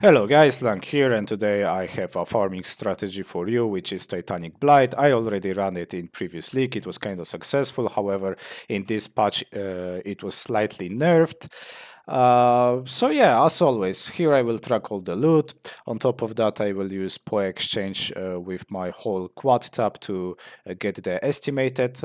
Hello guys, Lang here, and today I have a farming strategy for you, which is Titanic Blight. I already ran it in previous league, it was kind of successful, however, in this patch it was slightly nerfed. So yeah, as always, here I will track all the loot. On top of that, I will use POE exchange with my whole quad tab to get the estimated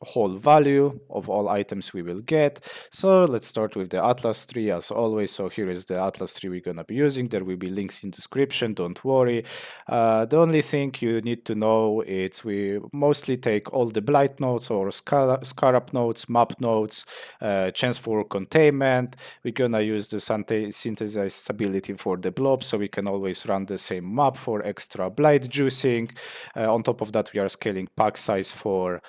whole value of all items we will get. So let's start with the Atlas tree as always. So here is the Atlas tree we're gonna be using. There will be links in description, don't worry. The only thing you need to know is we mostly take all the blight nodes or scarab nodes, map nodes, chance for containment. We're gonna use the synthesized ability for the blob, so we can always run the same map for extra blight juicing. On top of that, we are scaling pack size for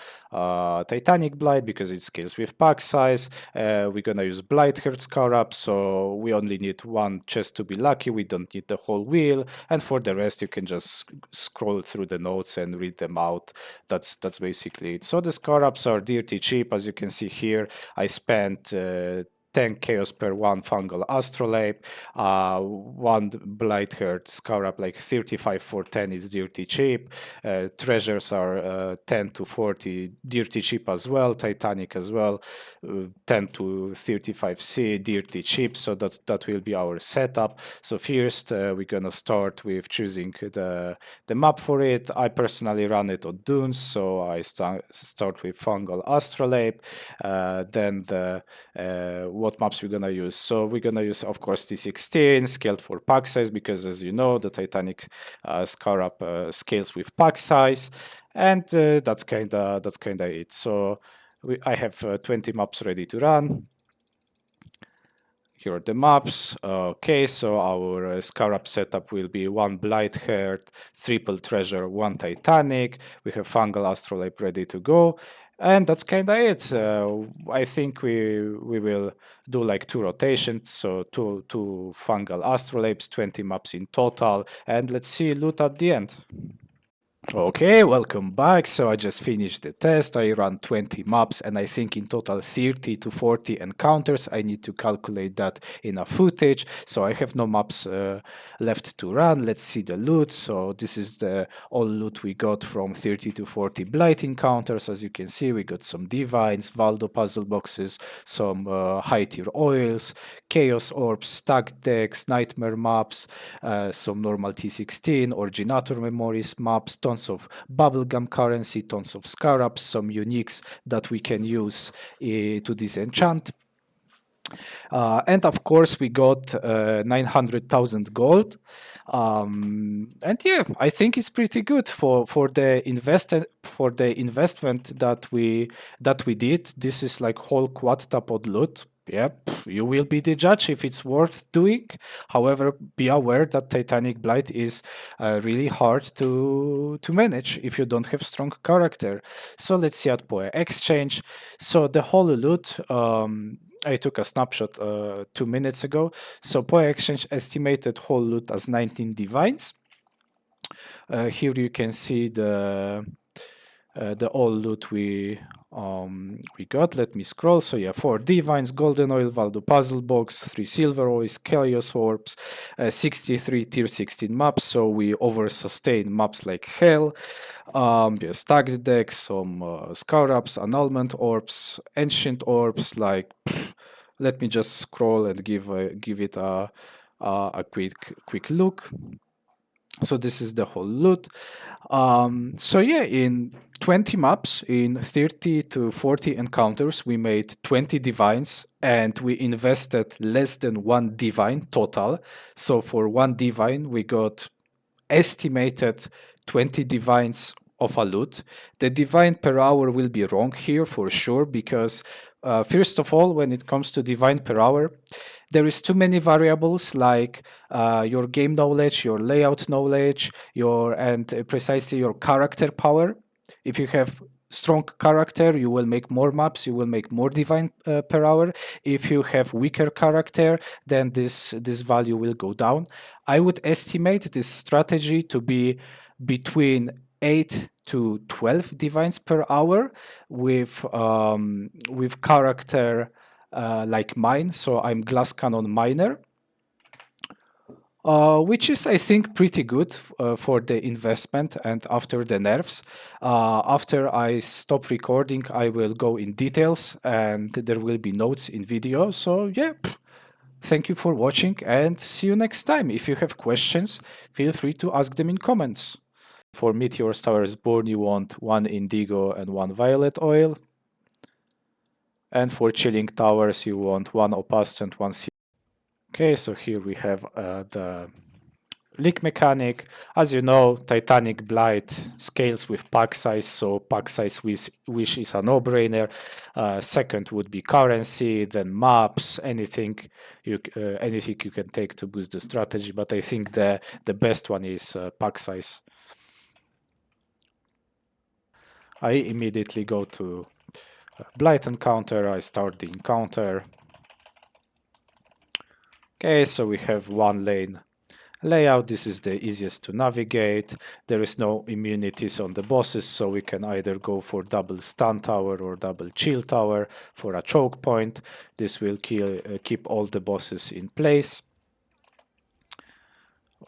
Titanic Blight because it scales with pack size. We're gonna use Blight Herd Scarab, so we only need one chest to be lucky. We don't need the whole wheel, and for the rest, you can just scroll through the notes and read them out. That's basically it. So the Scarabs are dirty cheap, as you can see here. I spent 10 chaos per one fungal astrolabe, one blight herd scarab like 35 for 10 is dirty cheap. Treasures are 10 to 40 dirty cheap as well, Titanic as well, 10 to 35c dirty cheap. So that will be our setup. So first we're gonna start with choosing the map for it. I personally run it on dunes, so I start with fungal astrolabe. Then the what maps we're gonna use. So we're gonna use, of course, T16 scaled for pack size because, as you know, the Titanic Scarab scales with pack size, and that's kinda it. So I have 20 maps ready to run. Here are the maps. Okay, so our Scarab setup will be one Blight Herd, triple treasure, one Titanic. We have Fungal Astrolabe ready to go. And that's kind of it. I think we will do like 2 rotations, so two fungal astrolabes, 20 maps in total, and let's see loot at the end. Okay, welcome back. So I just finished the test. I ran 20 maps and I think in total 30 to 40 encounters. I need to calculate that in a footage. So I have no maps left to run. Let's see the loot. So this is the all loot we got from 30 to 40 blight encounters. As you can see, we got some divines, Valdo puzzle boxes, some high tier oils, chaos orbs, stack decks, nightmare maps, some normal T16, originator memories maps, tons of bubblegum currency, tons of scarabs, some uniques that we can use to disenchant. And of course, we got 900,000 gold. And yeah, I think it's pretty good for the investment that we did. This is like whole quad tapod loot. Yep, you will be the judge if it's worth doing. However, be aware that Titanic Blight is really hard to manage if you don't have strong character. So let's see at POE Exchange. So the whole loot, I took a snapshot 2 minutes ago. So POE Exchange estimated whole loot as 19 divines. Here you can see the all loot we got. Let me scroll. So yeah, 4 divines, golden oil, Valdo puzzle box, 3 silver oils, chaos orbs, 63 tier 16 maps. So we over sustain maps like hell. Yeah, stacked decks, some scarabs, annulment orbs, ancient orbs. Like, let me just scroll and give it a quick look. So this is the whole loot. So yeah, in 20 maps, in 30 to 40 encounters, we made 20 divines and we invested less than 1 divine total. So for 1 divine, we got estimated 20 divines of a loot. The divine per hour will be wrong here for sure because first of all, when it comes to divine per hour, there is too many variables like your game knowledge, your layout knowledge, and precisely your character power. If you have strong character, you will make more maps, you will make more divine per hour. If you have weaker character, then this value will go down. I would estimate this strategy to be between 8 to 12 divines per hour with character like mine. So I'm glass cannon miner. which is, I think, pretty good for the investment and after the nerfs. After I stop recording, I will go in details and there will be notes in video. So yeah, thank you for watching and see you next time. If you have questions, feel free to ask them in comments. For Meteor Towers Born, you want one indigo and one violet oil. And for Chilling Towers, you want one opaced and one silver. Okay, so here we have the leak mechanic. As you know, Titanic Blight scales with pack size, so pack size wish is a no-brainer. Second would be currency, then maps, anything you can take to boost the strategy. But I think the best one is pack size. I immediately go to Blight encounter. I start the encounter. Okay, so we have one lane layout. This is the easiest to navigate. There is no immunities on the bosses, so we can either go for double stun tower or double chill tower for a choke point. This will keep all the bosses in place.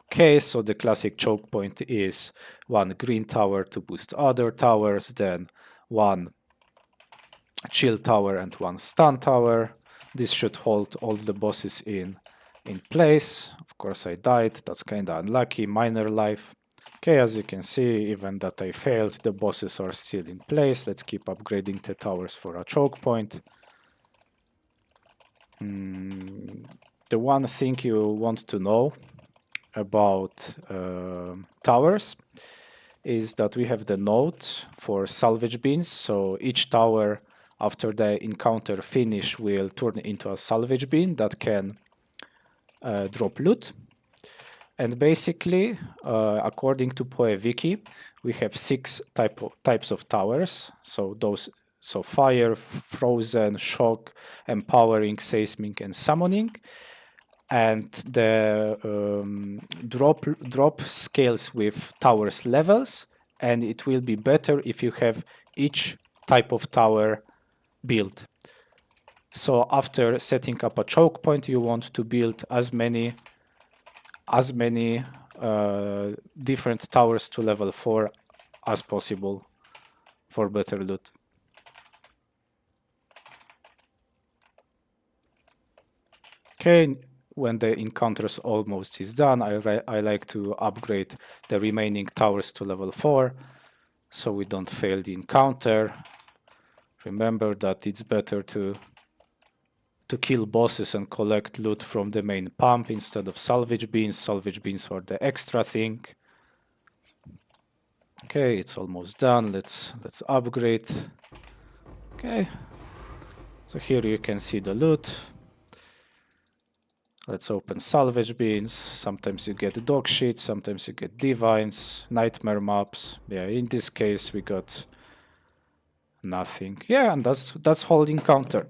Okay, so the classic choke point is one green tower to boost other towers, then one chill tower and one stun tower. This should hold all the bosses in place. Of course I died, that's kinda unlucky, minor life. Okay, as you can see, even that I failed, the bosses are still in place. Let's keep upgrading the towers for a choke point. The one thing you want to know about towers is that we have the node for salvage beans. So each tower after the encounter finish will turn into a salvage bean that can drop loot. And basically, according to PoeWiki, we have 6 types of towers. So fire, frozen, shock, empowering, seismic, and summoning. And the drop scales with towers levels, and it will be better if you have each type of tower built. So after setting up a choke point, you want to build as many different towers to level 4 as possible for better loot. Okay, when the encounters almost is done, I like to upgrade the remaining towers to level 4 so we don't fail the encounter. Remember that it's better to kill bosses and collect loot from the main pump instead of salvage beans. Salvage beans are the extra thing. Okay, it's almost done. Let's upgrade. Okay, so here you can see the loot. Let's open salvage beans. Sometimes you get dog shit, sometimes you get divines, nightmare maps. Yeah, in this case we got nothing. Yeah, and that's whole encounter.